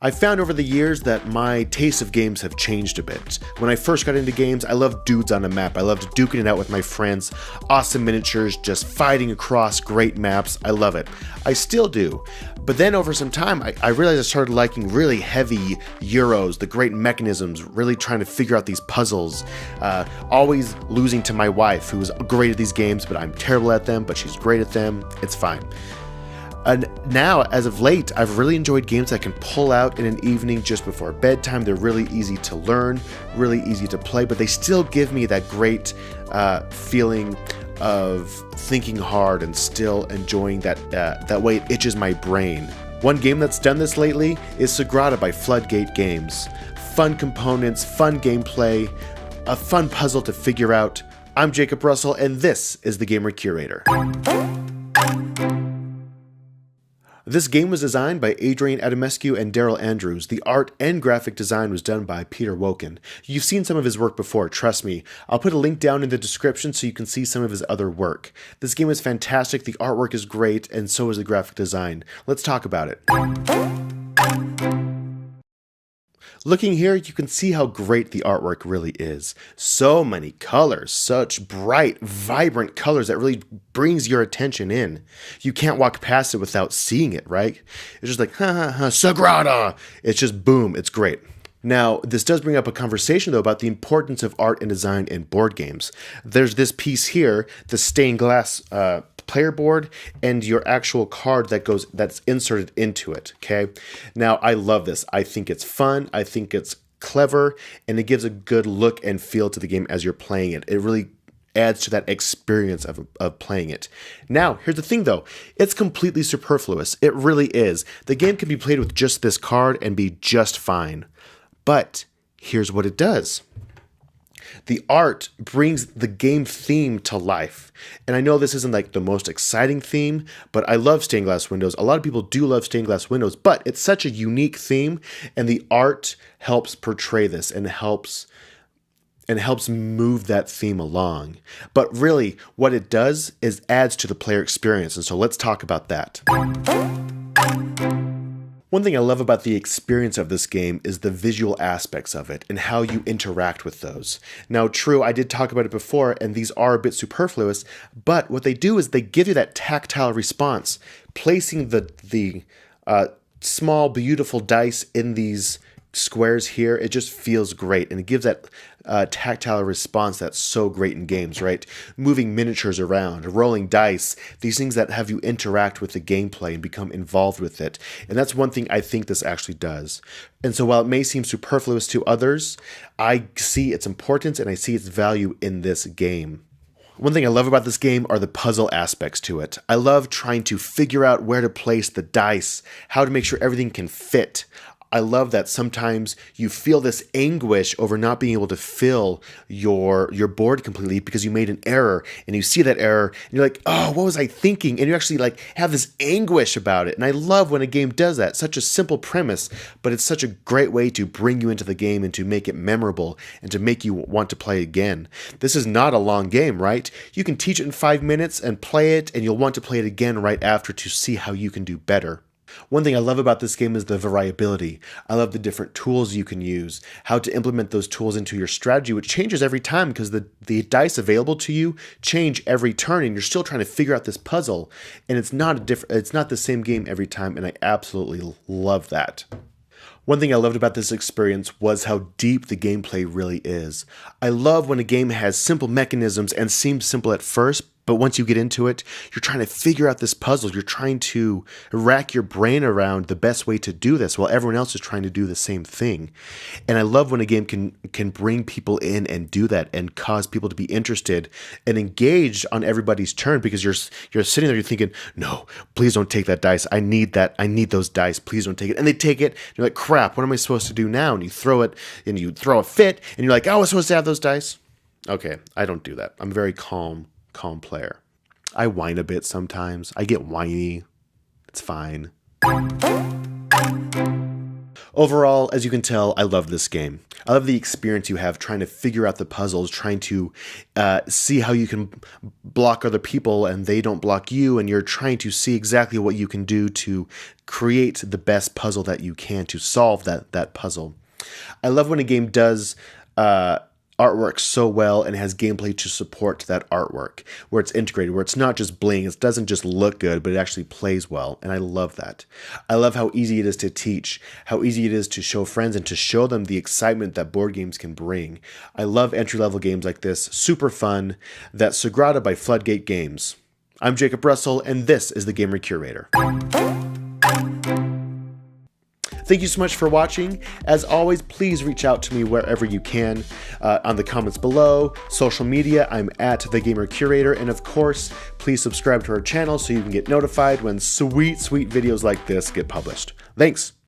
I found over the years that my taste of games have changed a bit. When I first got into games, I loved dudes on a map. I loved duking it out with my friends, awesome miniatures, just fighting across great maps. I love it. I still do. But then over some time, I realized I started liking really heavy Euros, the great mechanisms, really trying to figure out these puzzles, always losing to my wife, who's great at these games, but I'm terrible at them, but she's great at them. It's fine. And now, as of late, I've really enjoyed games I can pull out in an evening just before bedtime. They're really easy to learn, really easy to play, but they still give me that great feeling of thinking hard and still enjoying that way it itches my brain. One game that's done this lately is Sagrada by Floodgate Games. Fun components, fun gameplay, a fun puzzle to figure out. I'm Jacob Russell, and this is the Gamer Curator. This game was designed by Adrian Adamescu and Daryl Andrews. The art and graphic design was done by Peter Wocken. You've seen some of his work before, trust me. I'll put a link down in the description so you can see some of his other work. This game is fantastic, the artwork is great, and so is the graphic design. Let's talk about it. Looking here, you can see how great the artwork really is. So many colors, such bright, vibrant colors that really brings your attention in. You can't walk past it without seeing it, right? It's just like, ha ha ha, Sagrada! It's just boom, it's great. Now, this does bring up a conversation, though, about the importance of art and design in board games. There's this piece here, the stained glass player board, and your actual card that's inserted into it, okay? Now, I love this. I think it's fun. I think it's clever, and it gives a good look and feel to the game as you're playing it. It really adds to that experience of playing it. Now, here's the thing though, it's completely superfluous. It really is. The game can be played with just this card and be just fine. But here's what it does. The art brings the game theme to life. And I know this isn't like the most exciting theme, but I love stained glass windows. A lot of people do love stained glass windows, but it's such a unique theme, and the art helps portray this and helps move that theme along. But really, what it does is adds to the player experience, and so let's talk about that. One thing I love about the experience of this game is the visual aspects of it and how you interact with those. Now, true, I did talk about it before, and these are a bit superfluous, but what they do is they give you that tactile response. Placing the small, beautiful dice in these squares here, it just feels great, and it gives that tactile response that's so great in games, right? Moving miniatures around, rolling dice, these things that have you interact with the gameplay and become involved with it. And that's one thing I think this actually does. And so while it may seem superfluous to others, I see its importance and I see its value in this game. One thing I love about this game are the puzzle aspects to it. I love trying to figure out where to place the dice, how to make sure everything can fit. I love that sometimes you feel this anguish over not being able to fill your board completely because you made an error, and you see that error and you're like, oh, what was I thinking? And you actually like have this anguish about it. And I love when a game does that. Such a simple premise, but it's such a great way to bring you into the game and to make it memorable and to make you want to play again. This is not a long game, right? You can teach it in 5 minutes and play it, and you'll want to play it again right after to see how you can do better. One thing I love about this game is the variability. I love the different tools you can use, how to implement those tools into your strategy, which changes every time because the dice available to you change every turn, and you're still trying to figure out this puzzle, and it's not the same game every time, and I absolutely love that. One thing I loved about this experience was how deep the gameplay really is. I love when a game has simple mechanisms and seems simple at first, but once you get into it, you're trying to figure out this puzzle. You're trying to rack your brain around the best way to do this while everyone else is trying to do the same thing. And I love when a game can bring people in and do that and cause people to be interested and engaged on everybody's turn, because you're sitting there, you're thinking, no, please don't take that dice. I need that. I need those dice. Please don't take it. And they take it. And you're like, crap, what am I supposed to do now? And you throw it and you throw a fit and you're like, oh, I was supposed to have those dice. Okay, I don't do that. I'm a very calm player. I whine a bit sometimes. I get whiny. It's fine. Overall, as you can tell, I love this game. I love the experience you have trying to figure out the puzzles, trying to see how you can block other people and they don't block you, and you're trying to see exactly what you can do to create the best puzzle that you can to solve that puzzle. I love when a game does artwork so well and has gameplay to support that artwork, where it's integrated, where it's not just bling, it doesn't just look good, but it actually plays well, and I love that. I love how easy it is to teach, how easy it is to show friends and to show them the excitement that board games can bring. I love entry-level games like this, super fun. That's Sagrada by Floodgate Games. I'm Jacob Russell, and this is the Gamer Curator. Thank you so much for watching. As always, please reach out to me wherever you can, on the comments below, social media, I'm at the Gamer Curator, and of course, please subscribe to our channel so you can get notified when sweet videos like this get published. Thanks.